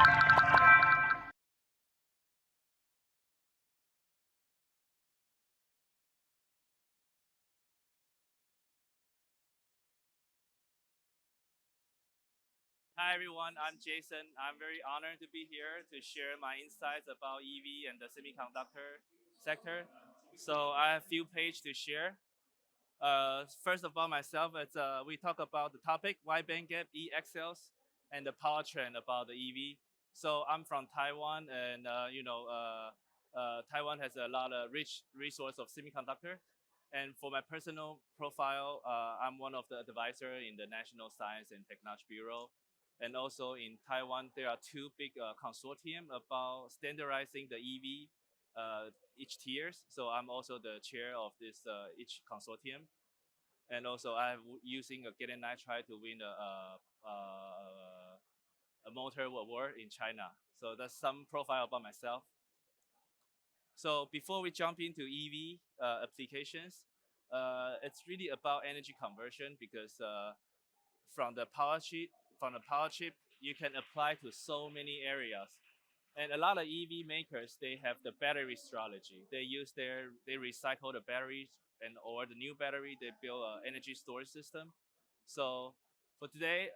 Hi everyone, I'm Jason. I'm very honored to be here to share my insights about EV and the semiconductor sector. So I have a few pages to share. First about myself, we talk about the topic wide bandgap E-axles and the powertrain about the EV. So I'm from Taiwan, and Taiwan has a lot of rich resource of semiconductor. And for my personal profile, I'm one of the advisor in the National Science and Technology Bureau. And also in Taiwan, there are two big consortium about standardizing the EV each tiers. So I'm also the chair of this each consortium, and also I'm using a gallium nitride to win a motor award in China. So that's some profile about myself. So before we jump into EV applications, it's really about energy conversion because from the power chip, from the power chip, you can apply to so many areas. And a lot of EV makers, they have the battery strategy. They recycle the batteries, and or the new battery, they build an energy storage system. So for today,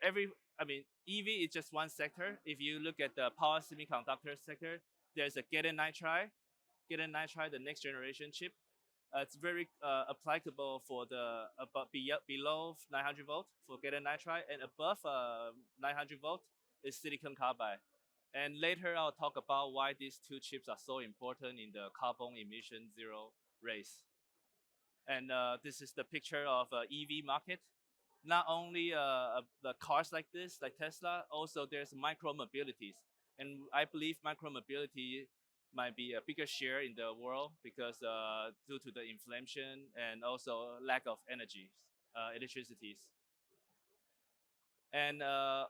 every I mean EV is just one sector. If you look at the power semiconductor sector, there's a gallium nitride, the next generation chip. It's very applicable for the above below 900 volt for gallium nitride, and above 900 volt is silicon carbide. And later I'll talk about why these two chips are so important in the carbon emission zero race. And this is the picture of EV market. Not only the cars like this, like Tesla, also there's micro mobilities. And I believe micro mobility might be a bigger share in the world because due to the inflation and also lack of energy, electricities. And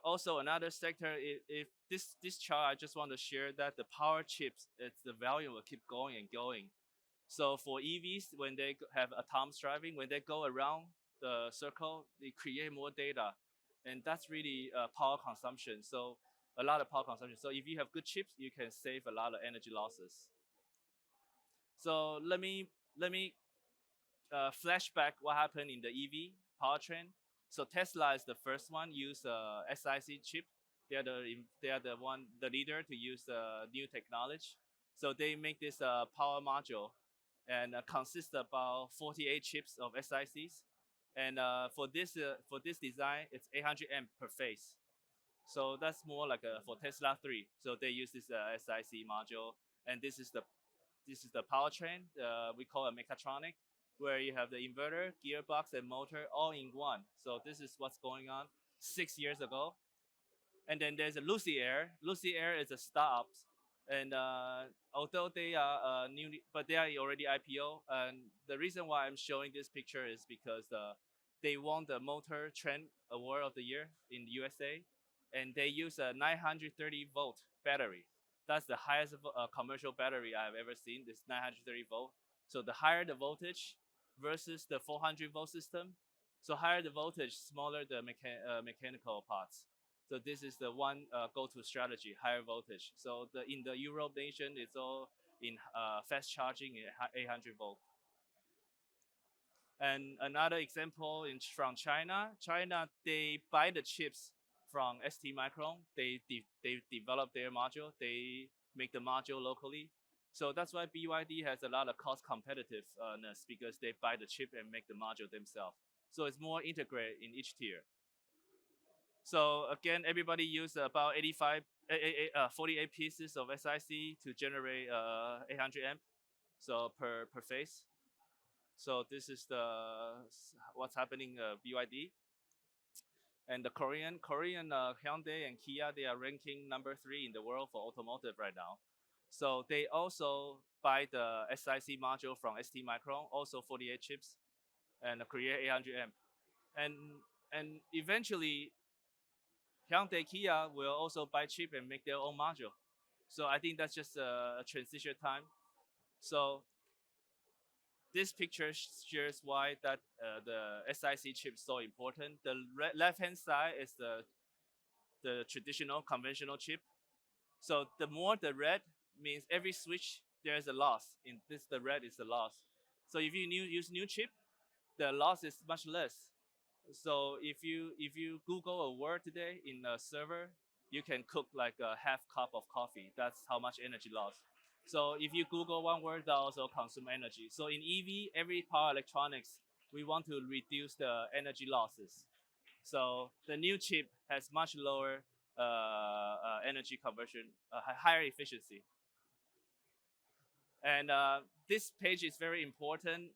also another sector, if this chart, I just want to share that the power chips, it's the value will keep going and going. So for EVs, when they have autonomous driving, when they go around the circle, they create more data, and that's really power consumption. So a lot of power consumption. So if you have good chips, you can save a lot of energy losses. So let me flashback what happened in the EV powertrain. So Tesla is the first one use SiC chip. They are the leader to use new technology. So they make this power module, and consists about 48 chips of SiCs. And for this design, it's 800 amp per phase. So that's more like for Tesla 3. So they use this SiC module, and this is the powertrain. We call it mechatronic, where you have the inverter, gearbox, and motor all in one. So this is what's going on 6 years ago. And then there's a Lucy Air. Lucy Air is a startup, and although they are newly, but they are already IPO. And the reason why I'm showing this picture is because they won the Motor Trend Award of the Year in the USA, and they use a 930 volt battery. That's the highest commercial battery I've ever seen. This 930 volt. So the higher the voltage versus the 400 volt system, so higher the voltage, smaller the mechanical parts. So this is the one go-to strategy, higher voltage. So in the Europe nation, it's all in fast charging at 800 volt. And another example from China. China, they buy the chips from STMicron. They develop their module. They make the module locally. So that's why BYD has a lot of cost competitiveness because they buy the chip and make the module themselves. So it's more integrated in each tier. So again, everybody use about 48 pieces of SiC to generate 800 amp, so per phase. So this is what's happening BYD. And the Korean Hyundai and Kia, they are ranking number 3 in the world for automotive right now. So they also buy the SiC module from STMicron, also 48 chips, and create 800 amp. And eventually Hyundai Kia will also buy chip and make their own module. So I think that's just a transition time. So this picture shares why that the SiC chip is so important. The left-hand side is the traditional conventional chip. So the more the red means every switch there's a loss. In this, the red is the loss. So if you use new chip, the loss is much less. So if you Google a word today in a server, you can cook like a half cup of coffee. That's how much energy loss. So if you Google one word, that also consume energy. So in EV, every power electronics, we want to reduce the energy losses. So the new chip has much lower energy conversion, higher efficiency. And this page is very important.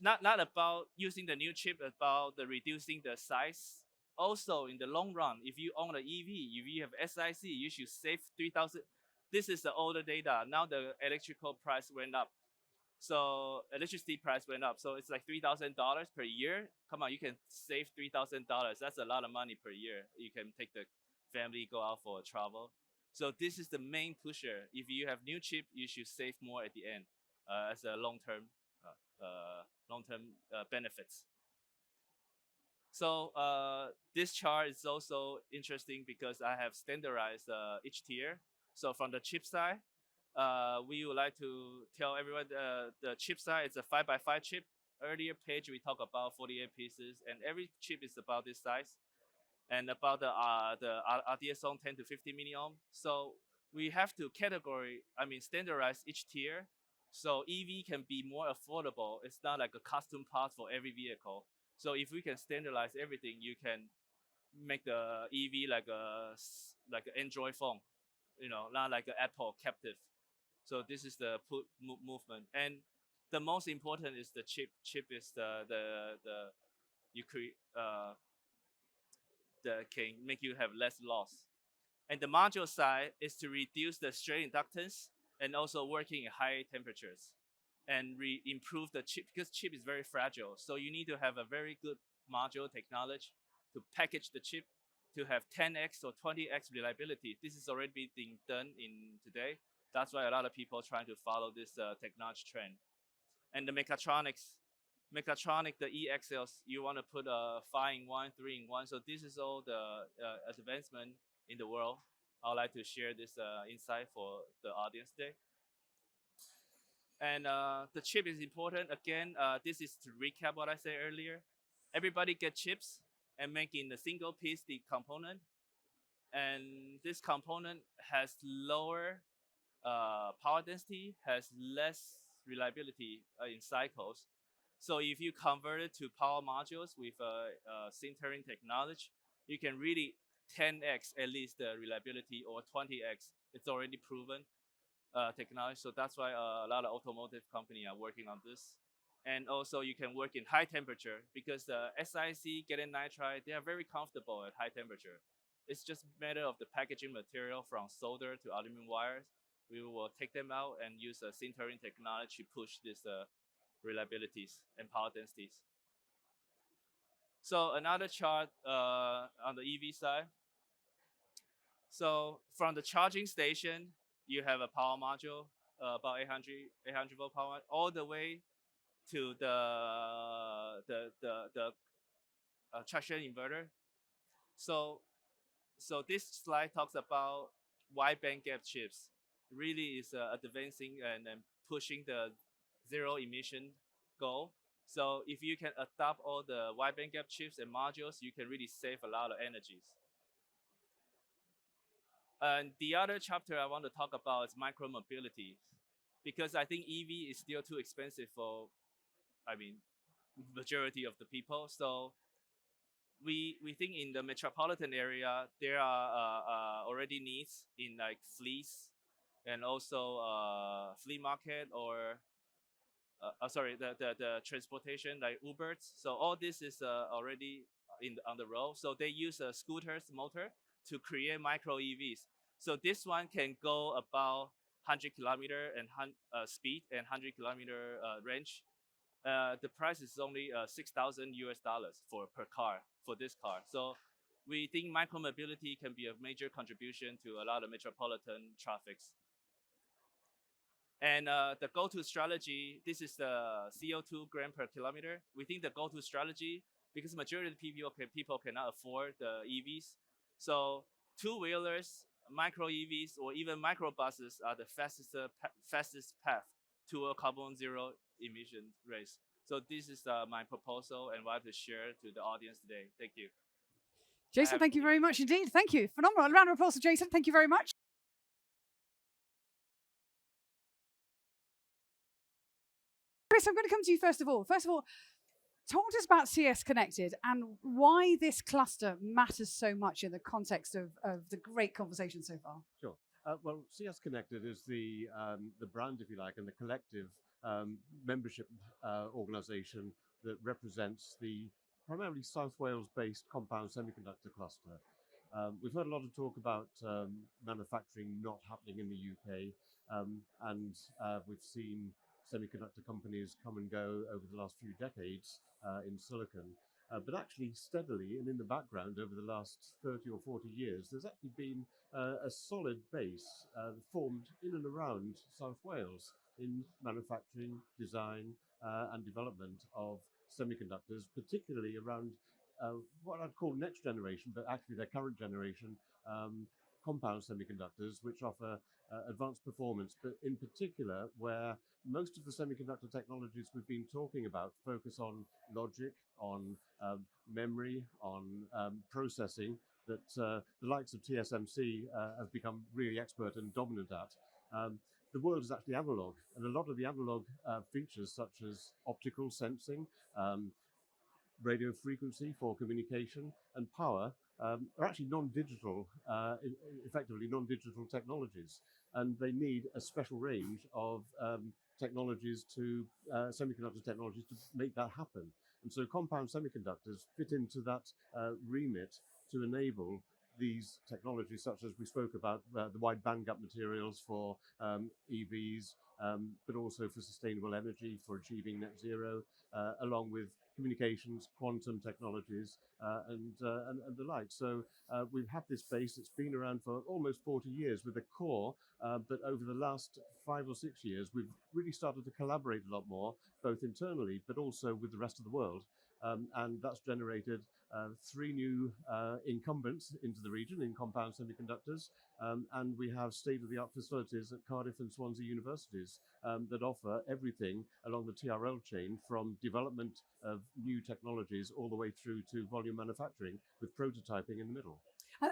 Not about using the new chip, about the reducing the size. Also, in the long run, if you own an EV, if you have SiC, you should save 3,000. This is the older data. Now the electrical price went up. So electricity price went up. So it's like $3,000 per year. Come on, you can save $3,000. That's a lot of money per year. You can take the family, go out for a travel. So this is the main pusher. If you have new chip, you should save more at the end as a long-term benefits. So this chart is also interesting because I have standardized each tier. So from the chip side, we would like to tell everyone the chip side is a 5x5 chip. Earlier page we talked about 48 pieces, and every chip is about this size. And about the RDS on 10 to 50 milliohm. So we have to standardize each tier, so EV can be more affordable. It's not like a custom part for every vehicle. So if we can standardize everything, you can make the EV like an Android phone, not like an Apple captive. So this is the movement, and the most important is the chip. Chip is the you create that can make you have less loss. And the module side is to reduce the straight inductance and also working at high temperatures and improve the chip, because chip is very fragile. So you need to have a very good module technology to package the chip to have 10x or 20x reliability. This is already being done in today. That's why a lot of people are trying to follow this technology trend. And the mechatronics, the EXLs, you want to put a 5-in-1, 3-in-1. So this is all the advancement in the world. I would like to share this insight for the audience today. And the chip is important. Again, this is to recap what I said earlier. Everybody get chips and making a single piece the component. And this component has lower power density, has less reliability in cycles. So if you convert it to power modules with sintering technology, you can really 10x at least the reliability, or 20x. It's already proven technology. So that's why a lot of automotive companies are working on this. And also you can work in high temperature, because the SiC, gallium nitride, they are very comfortable at high temperature. It's just a matter of the packaging material from solder to aluminum wires. We will take them out and use a sintering technology to push this reliabilities and power densities. So another chart on the EV side. So from the charging station, you have a power module, about 800 volt power, all the way to the traction inverter. So this slide talks about wide bandgap chips. Really is advancing and pushing the zero emission goal. So if you can adopt all the wide bandgap chips and modules, you can really save a lot of energies. And the other chapter I want to talk about is micro-mobility, because I think EV is still too expensive for, majority of the people. So we think in the metropolitan area, there are already needs in like fleets, and also flea market, or the transportation like Ubers. So all this is already on the road. So they use a scooter's motor to create micro EVs. So this one can go about 100 kilometer and speed and 100 kilometer range. The price is only $6,000 per car for this car. So we think micro-mobility can be a major contribution to a lot of metropolitan traffics. And the go-to strategy, this is the CO2 gram per kilometer. We think the go-to strategy because majority of the people cannot afford the EVs. So two-wheelers, micro EVs, or even microbuses are the fastest path to a carbon zero emission race. So this is my proposal and what I have to share to the audience today. Thank you. Jason, thank you very much indeed. Thank you. Phenomenal. A round of applause to Jason. Thank you very much. Chris, I'm going to come to you first of all. Talk to us about CSconnected and why this cluster matters so much in the context of the great conversation so far. Sure. Well, CSconnected is the brand, if you like, and the collective membership organization that represents the primarily South Wales-based compound semiconductor cluster. We've heard a lot of talk about manufacturing not happening in the UK, and we've seen semiconductor companies come and go over the last few decades in silicon. But actually steadily and in the background over the last 30 or 40 years, there's actually been a solid base formed in and around South Wales in manufacturing, design and development of semiconductors, particularly around what I'd call next generation, but actually their current generation, compound semiconductors, which offer advanced performance, but in particular where most of the semiconductor technologies we've been talking about focus on logic, on memory, on processing, that the likes of TSMC have become really expert and dominant at. The world is actually analog, and a lot of the analog features such as optical sensing, radio frequency for communication, and power are actually non-digital, effectively non-digital technologies, and they need a special range of technologies to semiconductor technologies to make that happen. And so compound semiconductors fit into that remit to enable these technologies, such as we spoke about, the wide bandgap materials for EVs, but also for sustainable energy, for achieving net zero, along with communications, quantum technologies, and the like. So we've had this base that's been around for almost 40 years with a core, but over the last 5 or 6 years, we've really started to collaborate a lot more, both internally, but also with the rest of the world. And that's generated 3 new incumbents into the region in compound semiconductors, and we have state-of-the-art facilities at Cardiff and Swansea universities that offer everything along the TRL chain, from development of new technologies all the way through to volume manufacturing with prototyping in the middle.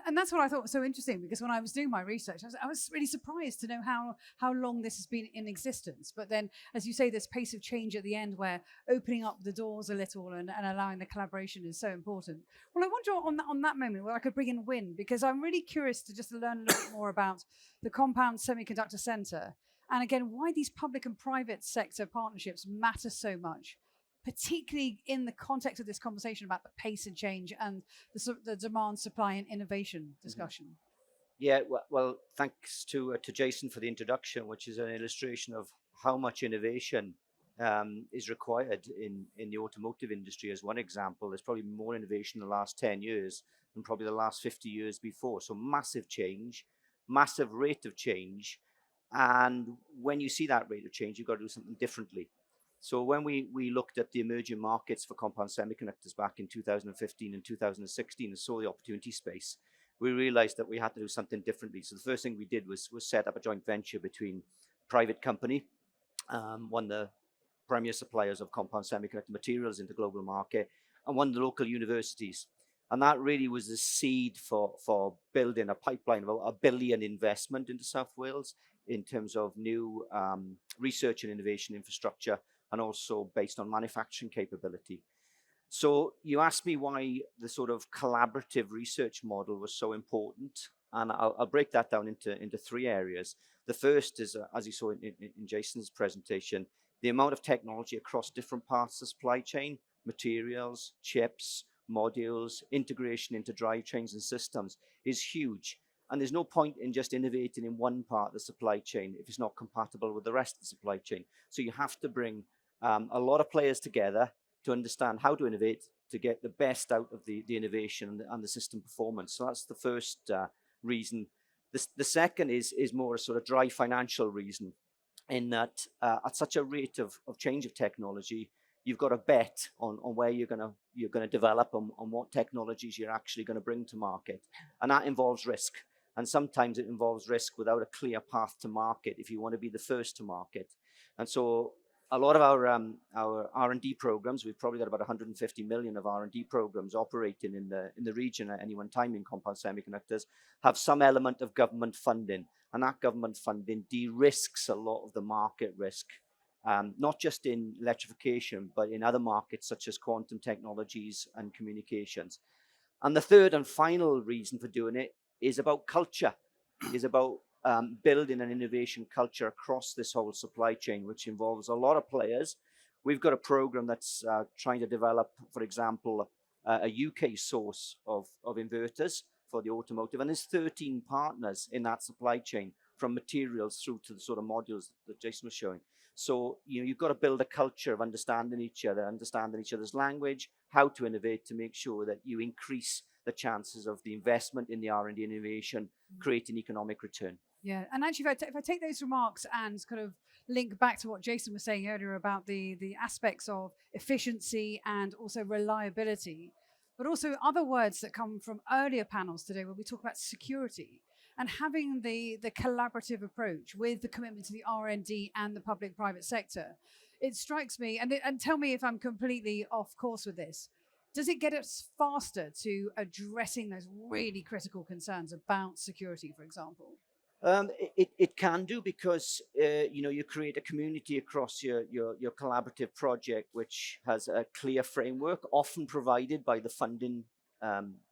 And that's what I thought was so interesting, because when I was doing my research, I was really surprised to know how long this has been in existence. But then, as you say, this pace of change at the end, where opening up the doors a little and allowing the collaboration is so important. Well, I wonder on that moment where I could bring in Win, because I'm really curious to just learn a little bit more about the Compound Semiconductor Centre, and again, why these public and private sector partnerships matter so much, particularly in the context of this conversation about the pace of change and the demand, supply, and innovation discussion. Yeah, well, thanks to Jason for the introduction, which is an illustration of how much innovation is required in the automotive industry. As one example, there's probably more innovation in the last 10 years than probably the last 50 years before. So massive change, massive rate of change. And when you see that rate of change, you've got to do something differently. So when we looked at the emerging markets for compound semiconductors back in 2015 and 2016 and saw the opportunity space, we realized that we had to do something differently. So the first thing we did was set up a joint venture between private company, one of the premier suppliers of compound semiconductor materials in the global market, and one of the local universities. And that really was the seed for building a pipeline of $1 billion investment into South Wales in terms of new research and innovation infrastructure, and also based on manufacturing capability. So you asked me why the sort of collaborative research model was so important, and I'll break that down into 3 areas. The first is, as you saw in Jason's presentation, the amount of technology across different parts of the supply chain, materials, chips, modules, integration into drive trains and systems is huge. And there's no point in just innovating in one part of the supply chain if it's not compatible with the rest of the supply chain. So you have to bring a lot of players together to understand how to innovate, to get the best out of the innovation and the system performance. So that's the first reason. The second is more a sort of dry financial reason, in that at such a rate of change of technology, you've got to bet on where you're gonna develop, on what technologies you're actually going to bring to market, and that involves risk. And sometimes it involves risk without a clear path to market if you want to be the first to market. And so a lot of our R&D programs, we've probably got about 150 million of R&D programs operating in the region at any one time in compound semiconductors, have some element of government funding, and that government funding de-risks a lot of the market risk, not just in electrification, but in other markets such as quantum technologies and communications. And the third and final reason for doing it is about culture, is about building an innovation culture across this whole supply chain, which involves a lot of players. We've got a program that's trying to develop, for example, a UK source of inverters for the automotive, and there's 13 partners in that supply chain, from materials through to the sort of modules that Jason was showing. So you've got to build a culture of understanding each other, understanding each other's language, how to innovate to make sure that you increase the chances of the investment in the R&D innovation, creating economic return. Yeah, and actually, if I take those remarks and kind of link back to what Jason was saying earlier about the aspects of efficiency and also reliability, but also other words that come from earlier panels today where we talk about security and having the collaborative approach with the commitment to the R&D and the public-private sector, it strikes me, and tell me if I'm completely off course with this, does it get us faster to addressing those really critical concerns about security, for example? It can do, because you create a community across your collaborative project, which has a clear framework, often provided by the funding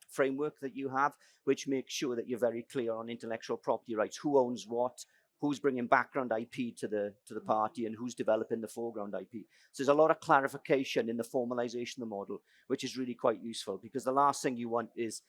framework that you have, which makes sure that you're very clear on intellectual property rights, who owns what, who's bringing background IP to the party, and who's developing the foreground IP. So there's a lot of clarification in the formalization of the model, which is really quite useful, because the last thing you want is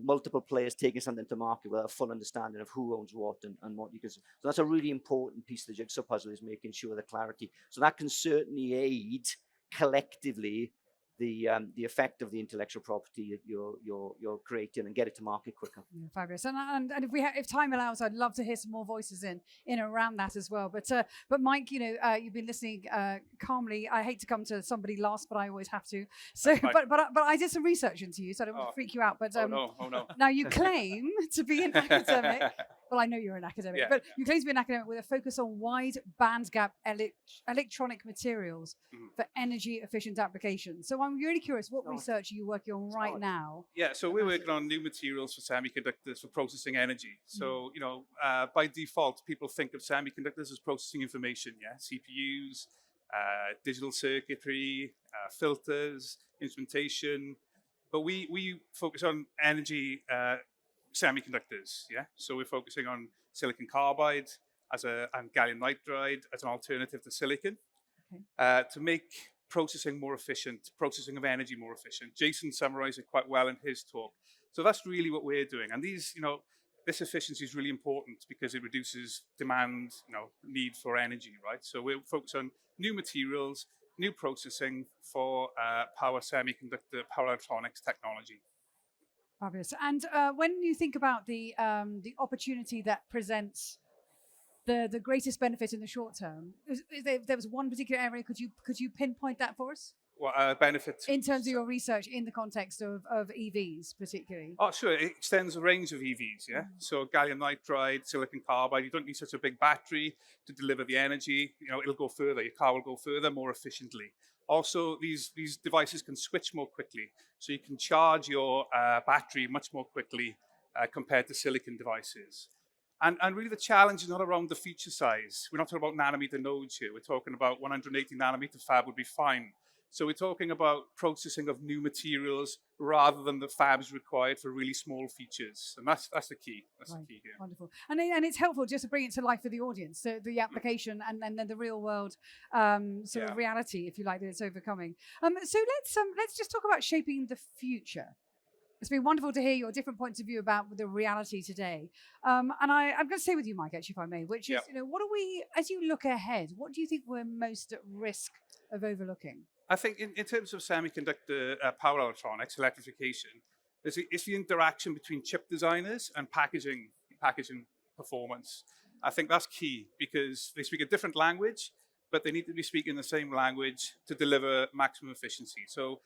multiple players taking something to market without a full understanding of who owns what and what you can. So that's a really important piece of the jigsaw puzzle, is making sure the clarity. So that can certainly aid collectively the effect of the intellectual property that you're creating, and get it to market quicker. Yeah, fabulous. And if time allows, I'd love to hear some more voices in around that as well. But Mike, you've been listening calmly. I hate to come to somebody last, but I always have to. So, but I did some research into you, so I don't want to freak you out. But oh no. Now you claim to be an academic. Well, I know you're an academic, but you claim to be an academic with a focus on wide bandgap electronic materials for energy efficient applications. So I'm really curious, what research are you working on right now? Yeah, so we're working on new materials for semiconductors for processing energy. So, by default, people think of semiconductors as processing information, CPUs, digital circuitry, filters, instrumentation. But we focus on energy semiconductors, So we're focusing on silicon carbide and gallium nitride as an alternative to silicon, to make processing more efficient, processing of energy more efficient. Jason summarized it quite well in his talk. So that's really what we're doing. And this efficiency is really important because it reduces demand, need for energy, right? So we're focused on new materials, new processing for power semiconductor, power electronics technology. Fabulous. And when you think about the opportunity that presents the greatest benefit in the short term, if there was one particular area, could you pinpoint that for us? What benefit? In terms of your research in the context of EVs, particularly. Oh, sure. It extends the range of EVs, So gallium nitride, silicon carbide, you don't need such a big battery to deliver the energy. It'll go further. Your car will go further more efficiently. Also, these devices can switch more quickly. So you can charge your battery much more quickly compared to silicon devices. And really the challenge is not around the feature size. We're not talking about nanometer nodes here. We're talking about 180 nanometer fab would be fine. So we're talking about processing of new materials rather than the fabs required for really small features. And that's the key. That's the key here. Wonderful. And it's helpful just to bring it to life for the audience, so the application and then the real world sort of reality, if you like, that it's overcoming. So let's just talk about shaping the future. It's been wonderful to hear your different points of view about the reality today. And I'm going to stay with you, Mike, actually, if I may, which is, what are we, as you look ahead, what do you think we're most at risk of overlooking? I think in terms of semiconductor power electronics, electrification, it's the interaction between chip designers and packaging performance. I think that's key because they speak a different language, but they need to be speaking the same language to deliver maximum efficiency. So,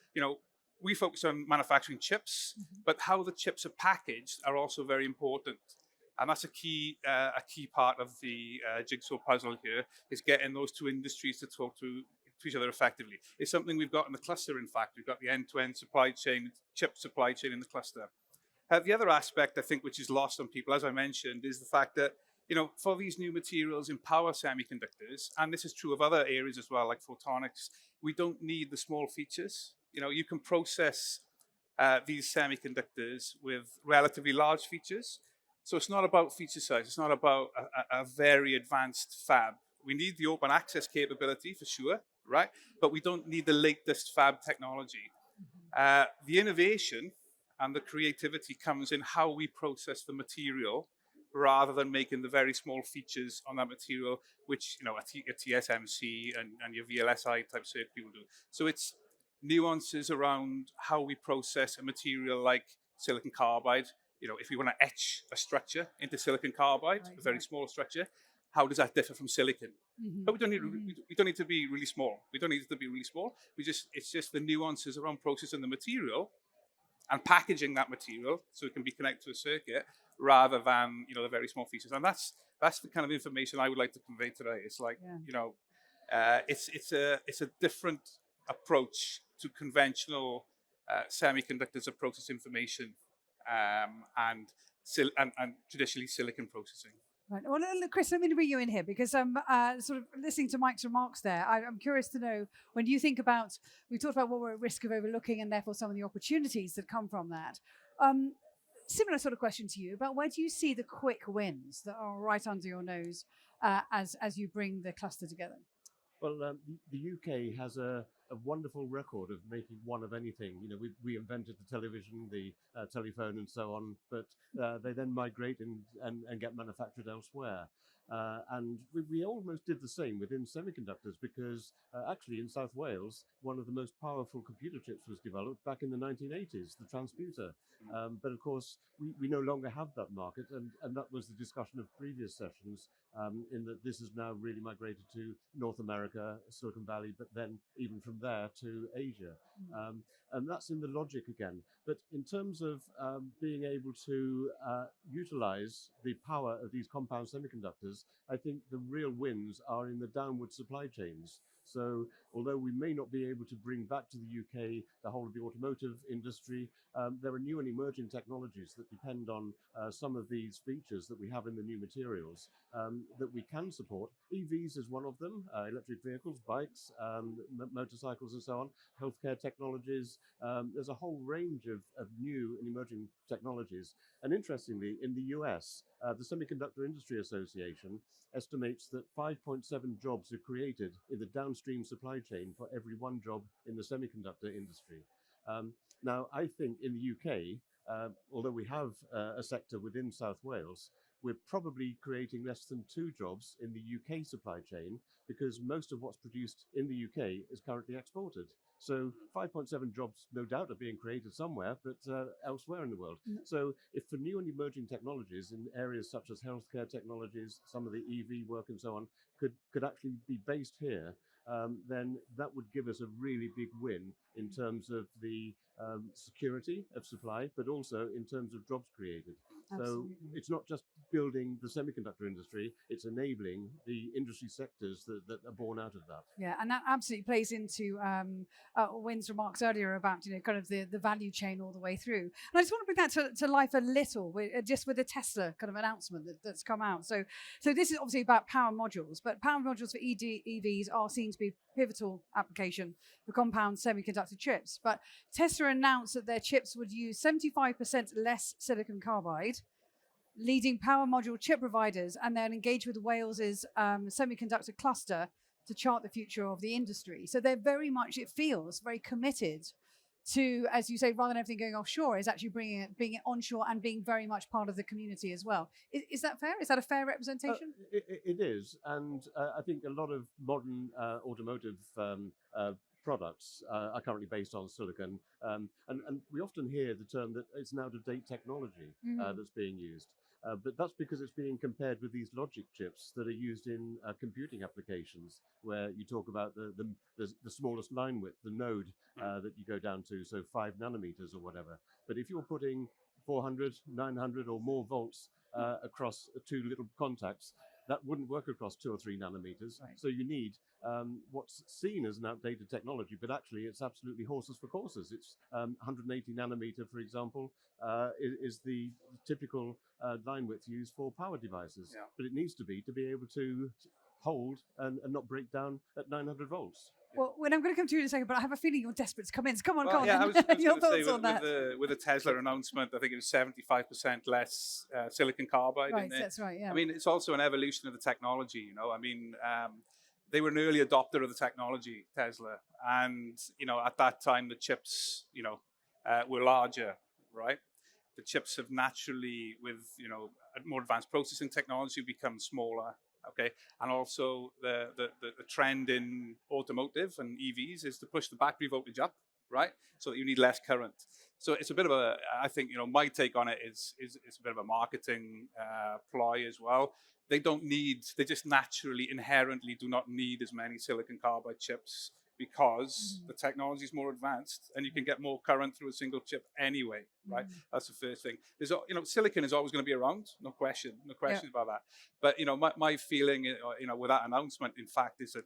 we focus on manufacturing chips, but how the chips are packaged are also very important. And that's a key part of the jigsaw puzzle here, is getting those two industries to talk to each other effectively. It's something we've got in the cluster, in fact. We've got the end-to-end supply chain, chip supply chain in the cluster. The other aspect, I think, which is lost on people, as I mentioned, is the fact that, for these new materials in power semiconductors, and this is true of other areas as well, like photonics, we don't need the small features. You can process these semiconductors with relatively large features. So it's not about feature size. It's not about a very advanced fab. We need the open access capability for sure, right? But we don't need the latest fab technology. The innovation and the creativity comes in how we process the material, rather than making the very small features on that material, which a TSMC and your VLSI type circuit will do. So it's nuances around how we process a material like silicon carbide. If we want to etch a structure into silicon carbide, a very small structure, how does that differ from silicon? But we don't need to be really small. We don't need it to be really small. It's just the nuances around processing the material and packaging that material so it can be connected to a circuit, rather than the very small features. And that's the kind of information I would like to convey today. It's like it's a different approach to conventional semiconductors of process information and traditionally silicon processing. Right. Well, Chris, let me bring you in here, because I'm sort of listening to Mike's remarks there. I'm curious to know, when you think about, we talked about what we're at risk of overlooking and therefore some of the opportunities that come from that. Similar sort of question to you about, where do you see the quick wins that are right under your nose as you bring the cluster together? Well, the UK has a wonderful record of making one of anything. We invented the television, the telephone, and so on, but they then migrate and get manufactured elsewhere. And we almost did the same within semiconductors, because actually in South Wales, one of the most powerful computer chips was developed back in the 1980s, the transputer. But of course, we no longer have that market, and that was the discussion of previous sessions, in that this has now really migrated to North America, Silicon Valley, but then even from there to Asia. And that's in the logic again. But in terms of being able to utilize the power of these compound semiconductors, I think the real wins are in the downward supply chains. So although we may not be able to bring back to the UK the whole of the automotive industry, there are new and emerging technologies that depend on some of these features that we have in the new materials that we can support. EVs is one of them, electric vehicles, bikes, motorcycles and so on, healthcare technologies. There's a whole range of new and emerging technologies. And interestingly, in the US, the Semiconductor Industry Association estimates that 5.7 jobs are created in the downstream supply chain for every one job in the semiconductor industry. Now, I think in the UK, although we have a sector within South Wales, we're probably creating less than 2 jobs in the UK supply chain, because most of what's produced in the UK is currently exported. So 5.7 jobs, no doubt, are being created somewhere, but elsewhere in the world. So if for new and emerging technologies in areas such as healthcare technologies, some of the EV work and so on, could actually be based here, then that would give us a really big win in terms of the security of supply, but also in terms of jobs created. Absolutely. So it's not just building the semiconductor industry, it's enabling the industry sectors that are born out of that. Yeah, and that absolutely plays into Wynn's remarks earlier about kind of the value chain all the way through. And I just want to bring that to life a little, just with the Tesla kind of announcement that's come out. So this is obviously about power modules, but power modules for EVs are seen to be pivotal application for compound semiconductor chips. But Tesla announced that their chips would use 75% less silicon carbide, leading power module chip providers, and then engage with Wales's semiconductor cluster to chart the future of the industry. So they're very much, it feels, very committed to, as you say, rather than everything going offshore, is actually bringing it onshore and being very much part of the community as well. Is that fair? Is that a fair representation? It is, and I think a lot of modern automotive products are currently based on silicon, and we often hear the term that it's an out-of-date technology that's being used. But that's because it's being compared with these logic chips that are used in computing applications, where you talk about the smallest line width, the node that you go down to, so 5 nanometers or whatever. But if you're putting 400, 900 or more volts across 2 little contacts, that wouldn't work across 2 or 3 nanometers. Right. So you need what's seen as an outdated technology, but actually it's absolutely horses for courses. It's 180 nanometer, for example, is the typical line width used for power devices. Yeah. But it needs to be able to hold and not break down at 900 volts. Well, when I'm going to come to you in a second, but I have a feeling you're desperate to come in. So come on, Well, come yeah, on. I was Your going to say thoughts on that. with the Tesla announcement, I think it was 75% less silicon carbide in Right, there. that's right, yeah. I mean, it's also an evolution of the technology, you know. I mean, they were an early adopter of the technology, Tesla. And, you know, at that time, the chips, you know, were larger, right? The chips have naturally, with, you know, more advanced processing technology, become smaller. Okay, and also the trend in automotive and EVs is to push the battery voltage up, right? So that you need less current. So it's a bit of a, I think, you know, my take on it is a bit of a marketing ploy as well. They just naturally, inherently do not need as many silicon carbide chips because the technology is more advanced and you can get more current through a single chip anyway, right? That's the first thing. There's, you know, silicon is always going to be around, no question about that. But, you know, my feeling, you know, with that announcement, in fact, is that,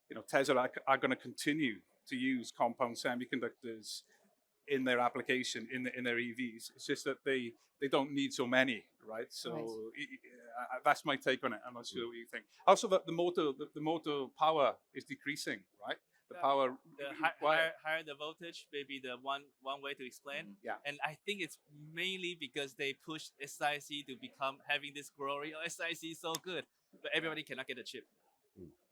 you know, Tesla are going to continue to use compound semiconductors in their application, in their EVs. It's just that they don't need so many, right? So that's my take on it. I'm not sure what you think. Also, the motor power is decreasing, right? The power higher the voltage, maybe the one way to explain. Yeah. And I think it's mainly because they pushed SiC to become having this glory. Oh, SiC is so good, but everybody cannot get a chip.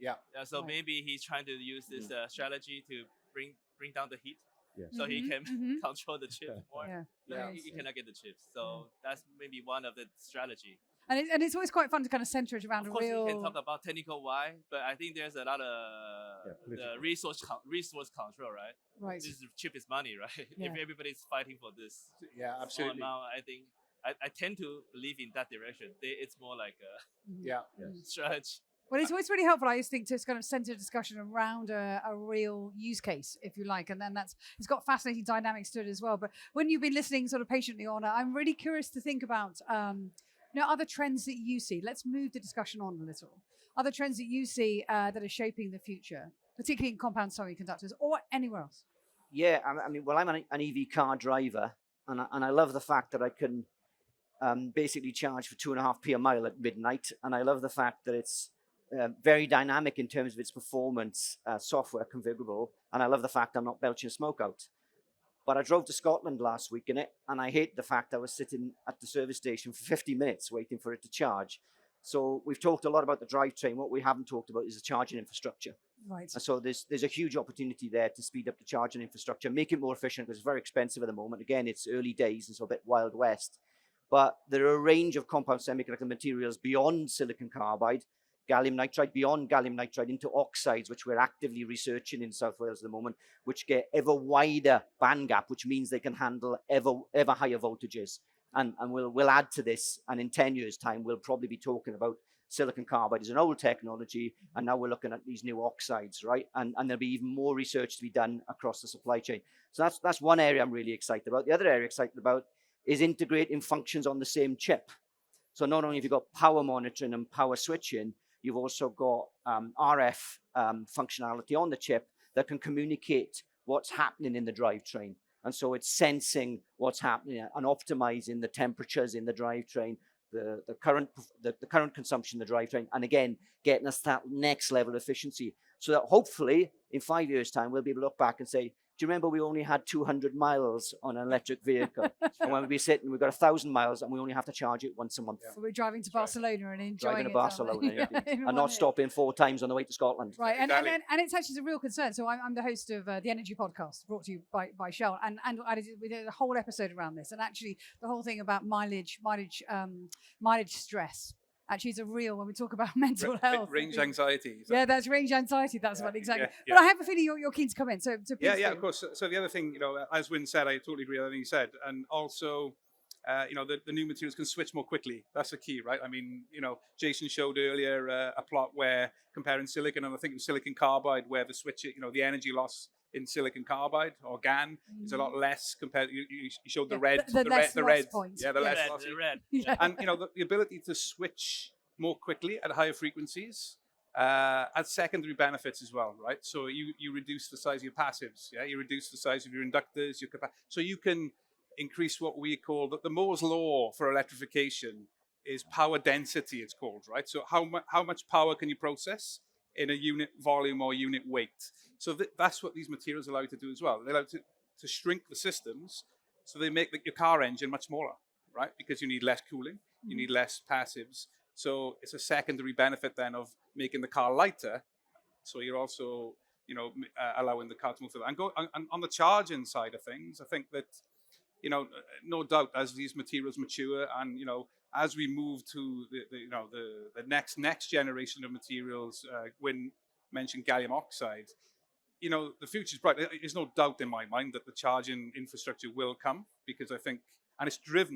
Yeah. So maybe he's trying to use this strategy to bring down the heat, Yes. so he can control the chip more. Yeah. He cannot get the chips. So that's maybe one of the strategy. And it's always quite fun to kind of center it around Of a course, real. we can talk about technical why, but I think there's a lot of the resource control, right? Right. This chip is money, right? Yeah. If everybody's fighting for this Yeah, absolutely. small amount, I think I tend to believe in that direction. It's more like a Yeah. strategy. Well, it's always really helpful, I just think, to kind of center the discussion around a real use case, if you like. And then it's got fascinating dynamics to it as well. But when you've been listening sort of patiently on it, I'm really curious to think about, you know, other trends that you see. Let's move the discussion on a little. Other trends that you see that are shaping the future, particularly in compound semiconductors or anywhere else. Yeah, I mean, well, I'm an EV car driver, and I love the fact that I can basically charge for 2.5p a mile at midnight. And I love the fact that it's very dynamic in terms of its performance, software configurable. And I love the fact I'm not belching smoke out. But I drove to Scotland last week in it, and I hate the fact I was sitting at the service station for 50 minutes waiting for it to charge. So we've talked a lot about the drivetrain. What we haven't talked about is the charging infrastructure. Right. And so there's a huge opportunity there to speed up the charging infrastructure, make it more efficient, because it's very expensive at the moment. Again, it's early days and so a bit Wild West. But there are a range of compound semiconductor materials beyond silicon carbide, gallium nitride, beyond gallium nitride into oxides, which we're actively researching in South Wales at the moment, which get ever wider band gap, which means they can handle ever higher voltages. And we'll add to this, and in 10 years' time, we'll probably be talking about silicon carbide as an old technology, and now we're looking at these new oxides, right? And there'll be even more research to be done across the supply chain. So that's one area I'm really excited about. The other area I'm excited about is integrating functions on the same chip. So not only have you got power monitoring and power switching, you've also got RF functionality on the chip that can communicate what's happening in the drivetrain. And so it's sensing what's happening and optimizing the temperatures in the drivetrain, the current consumption in the drivetrain, and again, getting us that next level of efficiency. So that hopefully in 5 years' time, we'll be able to look back and say, do you remember we only had 200 miles on an electric vehicle? And when we're sitting, we've got 1,000 miles and we only have to charge it once a month. So we're driving to Barcelona and enjoying Driving to it. Barcelona, and not one stopping 4 times on the way to Scotland. Right, and Exactly. it's actually a real concern. So I'm the host of the Energy Podcast, brought to you by Shell, and we did a whole episode around this. And actually, the whole thing about mileage stress. Actually, it's a real, when we talk about mental health. Range anxiety. Yeah, that's range anxiety. That's what exactly. Yeah. But I have a feeling you're keen to come in. So please Yeah, do. of course. So the other thing, you know, as Wynne said, I totally agree with everything he said. And also, the new materials can switch more quickly. That's the key, right? I mean, Jason showed earlier a plot where comparing silicon, and I think it was silicon carbide, where the switch, the energy loss in silicon carbide or GaN is a lot less compared. You showed the red, the less red, point. yeah, the The less red, lossy. the red. Yeah. And the ability to switch more quickly at higher frequencies has secondary benefits as well, right? So you reduce the size of your passives, yeah, you reduce the size of your inductors, so you can increase what we call the Moore's law for electrification is power density. It's called, right? So how much power can you process in a unit volume or unit weight? So that's what these materials allow you to do as well. They allow you to shrink the systems, so they make your car engine much smaller, right? Because you need less cooling, you need less passives. So it's a secondary benefit then of making the car lighter. So you're also, allowing the car to move further. And on the charging side of things, I think that, no doubt as these materials mature and, as we move to the next generation of materials, Gwyn mentioned gallium oxide, the future is bright. There's no doubt in my mind that the charging infrastructure will come, because I think, and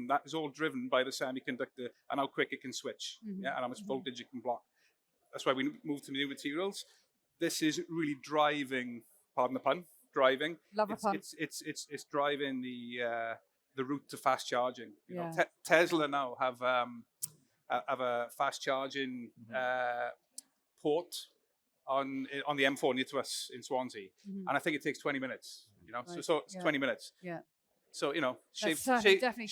that is all driven by the semiconductor and how quick it can switch, and how much voltage it can block. That's why we move to new materials. This is really driving, pardon the pun, driving. Love a pun. It's driving the route to fast charging. Yeah. Tesla now have a fast charging port on the M4 near to us in Swansea, and I think it takes 20 minutes. Right. So it's 20 minutes. Yeah. So definitely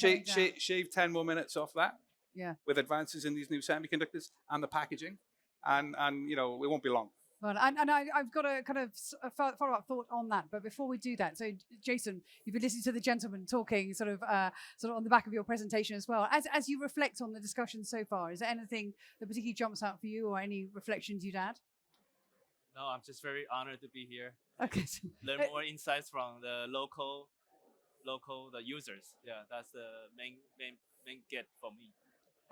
shave 10 more minutes off that. Yeah. With advances in these new semiconductors and the packaging, and it won't be long. Well, and I've got a kind of follow-up thought on that. But before we do that, so Jason, you've been listening to the gentleman talking sort of on the back of your presentation as well. As you reflect on the discussion so far, is there anything that particularly jumps out for you, or any reflections you'd add? No, I'm just very honored to be here. Okay. Learn more insights from the local the users. Yeah, that's the main get for me.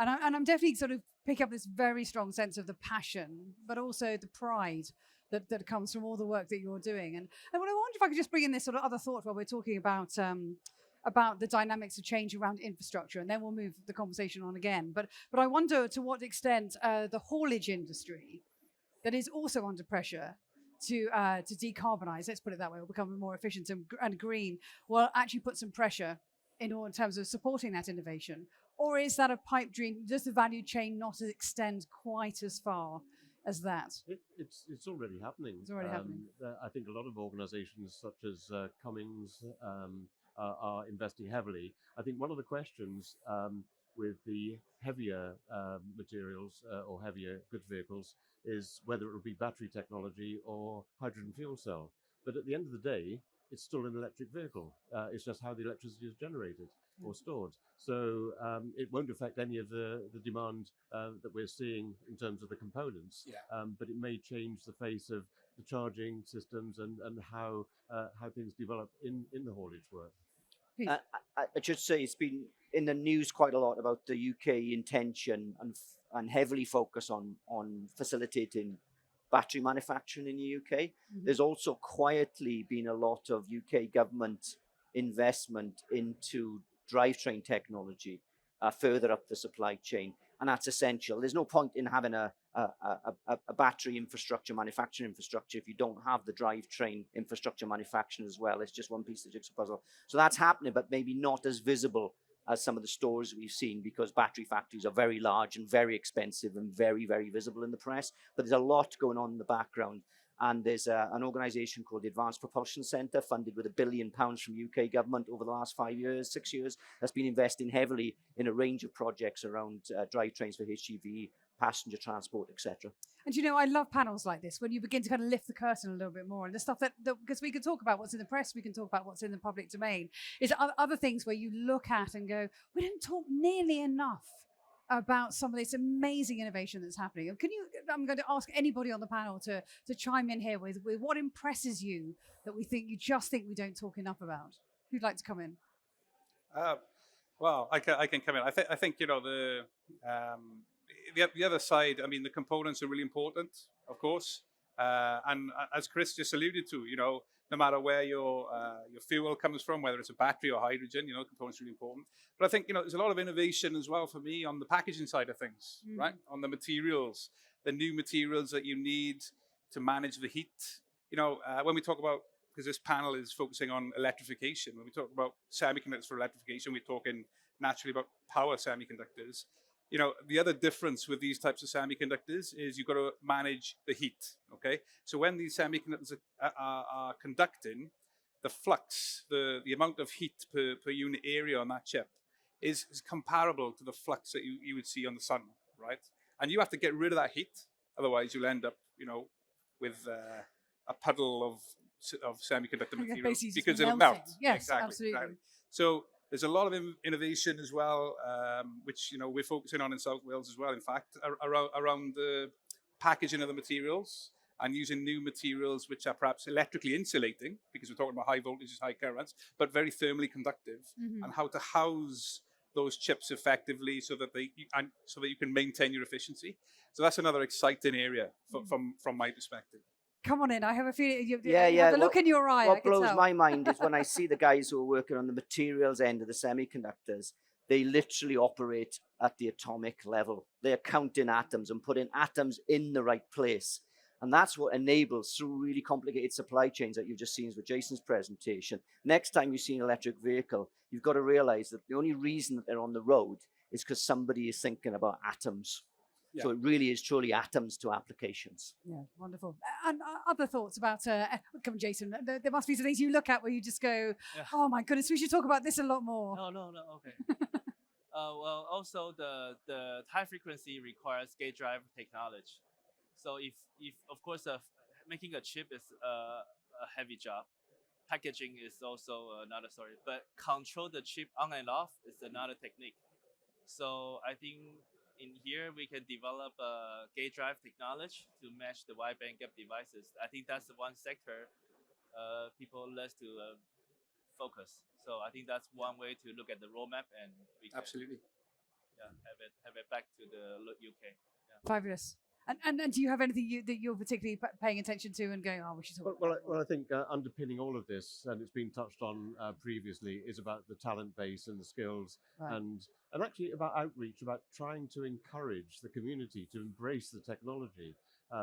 And I'm definitely sort of picking up this very strong sense of the passion, but also the pride that comes from all the work that you're doing. And I wonder if I could just bring in this sort of other thought while we're talking about the dynamics of change around infrastructure, and then we'll move the conversation on again. But I wonder to what extent the haulage industry, that is also under pressure to decarbonize, let's put it that way, or become more efficient and green, will actually put some pressure in terms of supporting that innovation. Or is that a pipe dream? Does the value chain not extend quite as far as that? It's already happening. It's already happening. I think a lot of organizations such as Cummins are investing heavily. I think one of the questions with the heavier materials or heavier goods vehicles is whether it will be battery technology or hydrogen fuel cell. But at the end of the day, it's still an electric vehicle. It's just how the electricity is generated or stored. So it won't affect any of the demand that we're seeing in terms of the components. Yeah. But it may change the face of the charging systems and how things develop in the haulage work. I should say it's been in the news quite a lot about the UK intention and heavily focus on facilitating battery manufacturing in the UK. Mm-hmm. There's also quietly been a lot of UK government investment into drivetrain technology further up the supply chain, and that's essential. There's no point in having a battery infrastructure, manufacturing infrastructure, if you don't have the drivetrain infrastructure manufacturing as well. It's just one piece of the jigsaw puzzle. So that's happening, but maybe not as visible as some of the stories we've seen, because battery factories are very large and very expensive and very, very visible in the press. But there's a lot going on in the background. And there's an organisation called the Advanced Propulsion Centre, funded with £1 billion from UK government over the last 6 years, that's been investing heavily in a range of projects around drivetrains for HGV, passenger transport, etc. And I love panels like this, when you begin to kind of lift the curtain a little bit more, and the stuff that because we can talk about what's in the press, we can talk about what's in the public domain. Is other things where you look at and go, we don't talk nearly enough about some of this amazing innovation that's happening. I'm going to ask anybody on the panel to chime in here with what impresses you that you just think we don't talk enough about. Who'd like to come in? Well, I can come in. I think the other side. I mean, the components are really important, of course, And as Chris just alluded to, no matter where your fuel comes from, whether it's a battery or hydrogen, components are really important. But I think, there's a lot of innovation as well for me on the packaging side of things, right? On the materials, the new materials that you need to manage the heat. When we talk about, because this panel is focusing on electrification, when we talk about semiconductors for electrification, we're talking naturally about power semiconductors. The other difference with these types of semiconductors is you've got to manage the heat, okay? So when these semiconductors are conducting, the flux, the amount of heat per unit area on that chip is comparable to the flux that you would see on the sun, right? And you have to get rid of that heat, otherwise you'll end up, with a puddle of semiconductor materials because it'll melt. Yes, exactly, absolutely. Exactly. So there's a lot of innovation as well, which we're focusing on in South Wales as well. In fact, around the packaging of the materials and using new materials which are perhaps electrically insulating, because we're talking about high voltages, high currents, but very thermally conductive, and how to house those chips effectively so that you can maintain your efficiency. So that's another exciting area from my perspective. Come on in. I have a feeling you Yeah. have the look in your eye. What blows my mind is when I see the guys who are working on the materials end of the semiconductors, they literally operate at the atomic level. They're counting atoms and putting atoms in the right place. And that's what enables, through really complicated supply chains that you've just seen with Jason's presentation. Next time you see an electric vehicle, you've got to realize that the only reason that they're on the road is because somebody is thinking about atoms. Yeah. So it really is truly atoms to applications. Yeah, wonderful. And other thoughts about, come on, Jason, there must be some things you look at where you just go, oh my goodness, we should talk about this a lot more. No, okay. Well, also the high frequency requires gate drive technology. So if of course, making a chip is a heavy job. Packaging is also another story, but control the chip on and off is another technique. So I think in here we can develop a gate drive technology to match the wide bandgap devices. I think that's the one sector people less to focus. So I think that's one way to look at the roadmap, and we can absolutely have it back to the UK. Yeah. Fabulous. And do you have anything that you're particularly paying attention to and going, oh, we should talk about Well, I think underpinning all of this, and it's been touched on previously, is about the talent base and the skills, right. and actually about outreach, about trying to encourage the community to embrace the technology,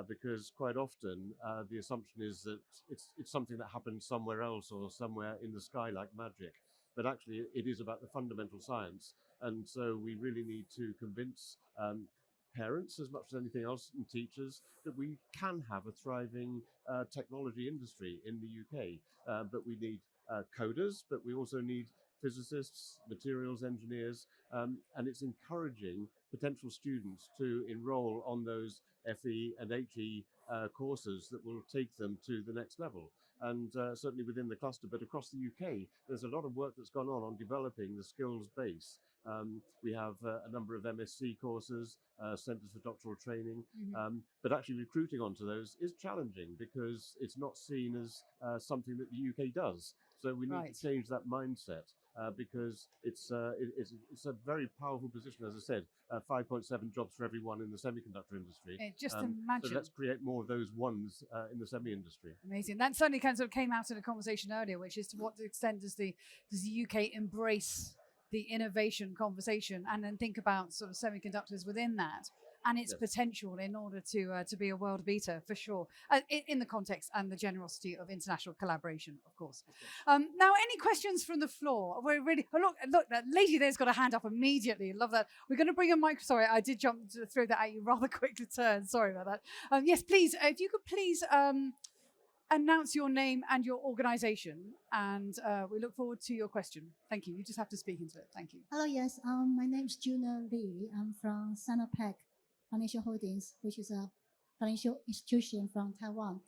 because quite often the assumption is that it's something that happens somewhere else or somewhere in the sky like magic. But actually, it is about the fundamental science, and so we really need to convince parents as much as anything else and teachers that we can have a thriving technology industry in the UK, but we need coders, but we also need physicists, materials engineers, and it's encouraging potential students to enroll on those FE and HE courses that will take them to the next level. And certainly within the cluster, but across the UK, there's a lot of work that's gone on developing the skills base. We have a number of MSc courses, centres for doctoral training, but actually recruiting onto those is challenging because it's not seen as something that the UK does. So we need to change that mindset because it's a very powerful position, as I said, 5.7 jobs for everyone in the semiconductor industry. Just imagine. So let's create more of those ones in the semi industry. Amazing. That certainly kind of came out in a conversation earlier, which is to what extent does the UK embrace the innovation conversation and then think about sort of semiconductors within that and its potential in order to be a world beater, for sure, in the context and the generosity of international collaboration, of course. Now, any questions from the floor? We're really, look, that lady there's got a hand up immediately. Love that. We're going to bring a mic. Sorry, I did jump to throw that at you rather quick to turn. Sorry about that. Yes, please, if you could please announce your name and your organization, and we look forward to your question. Thank you. You just have to speak into it. Thank you. Hello, yes. My name is Juna Lee. I'm from Sentec Financial Holdings, which is a financial institution from Taiwan.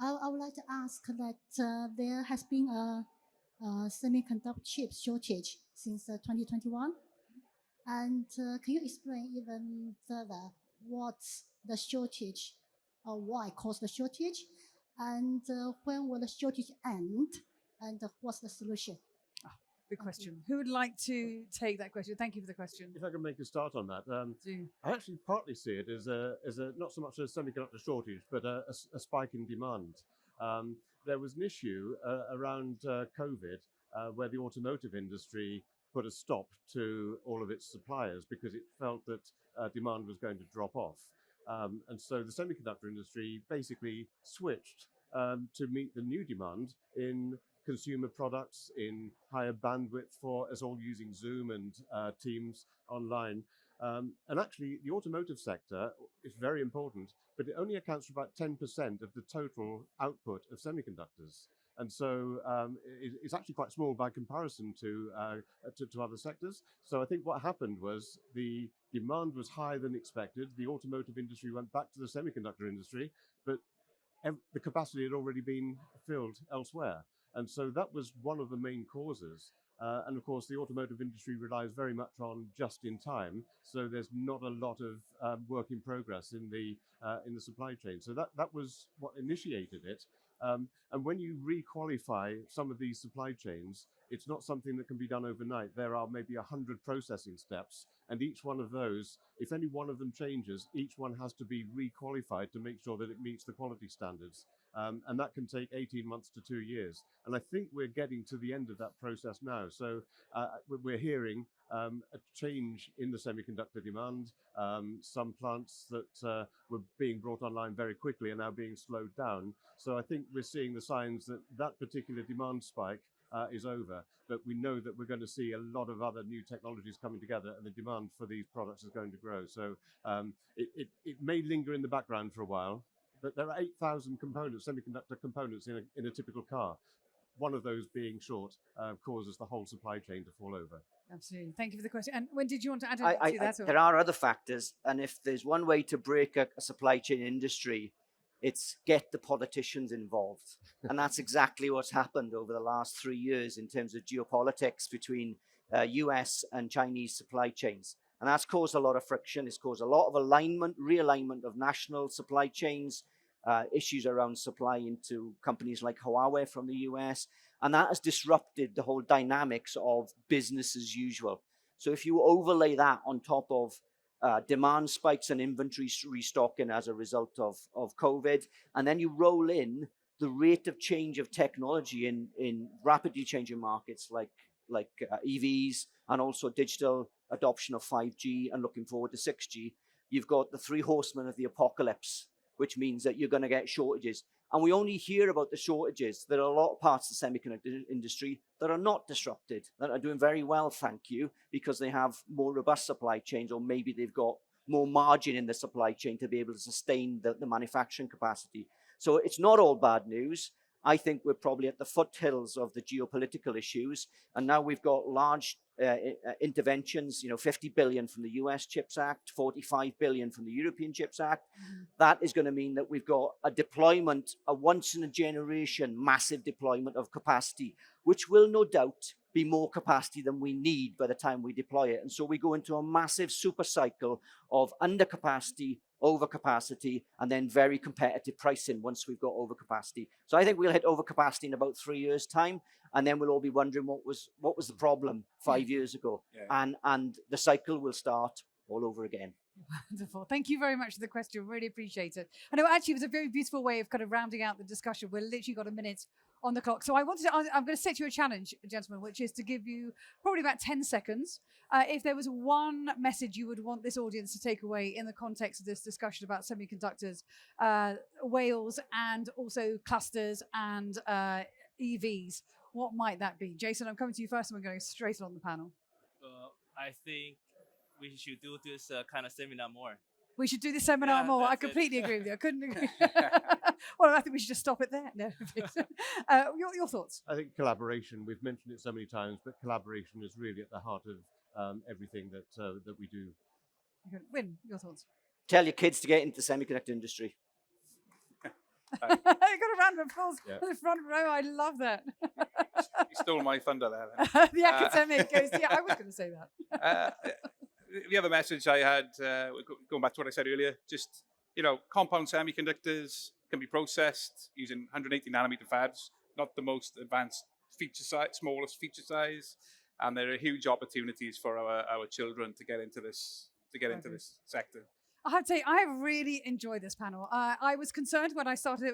I would like to ask that there has been a semiconductor chip shortage since 2021. And can you explain even further what's the shortage or why caused the shortage? And when will the shortage end? And what's the solution? Good question. Who would like to take that question? Thank you for the question. If I can make a start on that, Do. I actually partly see it as a not so much a semiconductor shortage, but a spike in demand. There was an issue around COVID where the automotive industry put a stop to all of its suppliers because it felt that demand was going to drop off. And so the semiconductor industry basically switched to meet the new demand in consumer products, in higher bandwidth for us all using Zoom and Teams online. And actually, the automotive sector is very important, but it only accounts for about 10% of the total output of semiconductors. And so it's actually quite small by comparison to other sectors. So I think what happened was the demand was higher than expected. The automotive industry went back to the semiconductor industry, but the capacity had already been filled elsewhere. And so that was one of the main causes. And of course, the automotive industry relies very much on just in time. So there's not a lot of work in progress in the supply chain. So that was what initiated it. And when you re-qualify some of these supply chains, it's not something that can be done overnight. There are maybe 100 processing steps, and each one of those, if any one of them changes, each one has to be re-qualified to make sure that it meets the quality standards. And that can take 18 months to 2 years. And I think we're getting to the end of that process now. So we're hearing a change in the semiconductor demand. Some plants that were being brought online very quickly are now being slowed down. So I think we're seeing the signs that that particular demand spike is over. But we know that we're going to see a lot of other new technologies coming together, and the demand for these products is going to grow. So it may linger in the background for a while. But there are 8,000 components, semiconductor components in a typical car. One of those being short causes the whole supply chain to fall over. Absolutely. Thank you for the question. And when did you want to add anything to that? There are other factors. And if there's one way to break a supply chain industry, it's get the politicians involved. And that's exactly what's happened over the last 3 years in terms of geopolitics between US and Chinese supply chains. And that's caused a lot of friction. It's caused a lot of realignment of national supply chains, issues around supply into companies like Huawei from the US. And that has disrupted the whole dynamics of business as usual. So if you overlay that on top of demand spikes and inventory restocking as a result of COVID, and then you roll in the rate of change of technology in rapidly changing markets like EVs and also digital adoption of 5G and looking forward to 6G, you've got the three horsemen of the apocalypse, which means that you're going to get shortages. And we only hear about the shortages. There are a lot of parts of the semiconductor industry that are not disrupted, that are doing very well, thank you, because they have more robust supply chains, or maybe they've got more margin in the supply chain to be able to sustain the manufacturing capacity. So it's not all bad news. I think we're probably at the foothills of the geopolitical issues. And now we've got large interventions, 50 billion from the US CHIPS Act, 45 billion from the European CHIPS Act. Mm-hmm. That is going to mean that we've got a deployment, a once in a generation massive deployment of capacity, which will no doubt be more capacity than we need by the time we deploy it. And so we go into a massive super cycle of undercapacity, overcapacity, and then very competitive pricing once we've got overcapacity. So I think we'll hit overcapacity in about 3 years' time, and then we'll all be wondering what was the problem 5 years ago. Yeah. And the cycle will start all over again. Wonderful. Thank you very much for the question. Really appreciate it. I know actually it was a very beautiful way of kind of rounding out the discussion. We've literally got a minute on the clock. So I'm going to set you a challenge, gentlemen, which is to give you probably about 10 seconds. If there was one message you would want this audience to take away in the context of this discussion about semiconductors, whales, and also clusters and EVs, what might that be? Jason, I'm coming to you first, and we're going straight on the panel. I think we should do this kind of seminar more. We should do this seminar more. I completely agree with you. I couldn't agree. Well, I think we should just stop it there. No, your thoughts? I think collaboration. We've mentioned it so many times, but collaboration is really at the heart of everything that we do. Win, your thoughts? Tell your kids to get into the semiconductor industry. You got a round of applause for the front row. I love that. You stole my thunder there. Then. The academic goes. Yeah, I was going to say that. The other message I had, going back to what I said earlier, just, compound semiconductors can be processed using 180 nanometer fabs, not the most advanced feature size, smallest feature size. and there are huge opportunities for our children to get into this sector. I have to say, I have really enjoyed this panel. I was concerned when I started that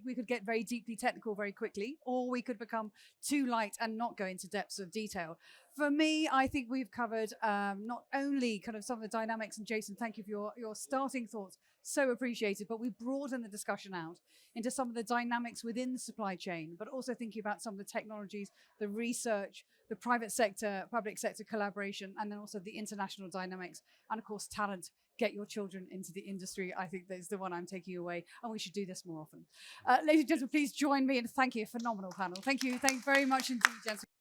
we could get very deeply technical very quickly, or we could become too light and not go into depths of detail. For me, I think we've covered not only kind of some of the dynamics, and Jason, thank you for your starting thoughts, so appreciated, but we broadened the discussion out into some of the dynamics within the supply chain, but also thinking about some of the technologies, the research, the private sector, public sector collaboration, and then also the international dynamics, and of course, talent. Get your children into the industry. I think that's the one I'm taking away, and we should do this more often. Ladies and gentlemen, please join me in thanking a phenomenal panel. Thank you very much indeed, gentlemen.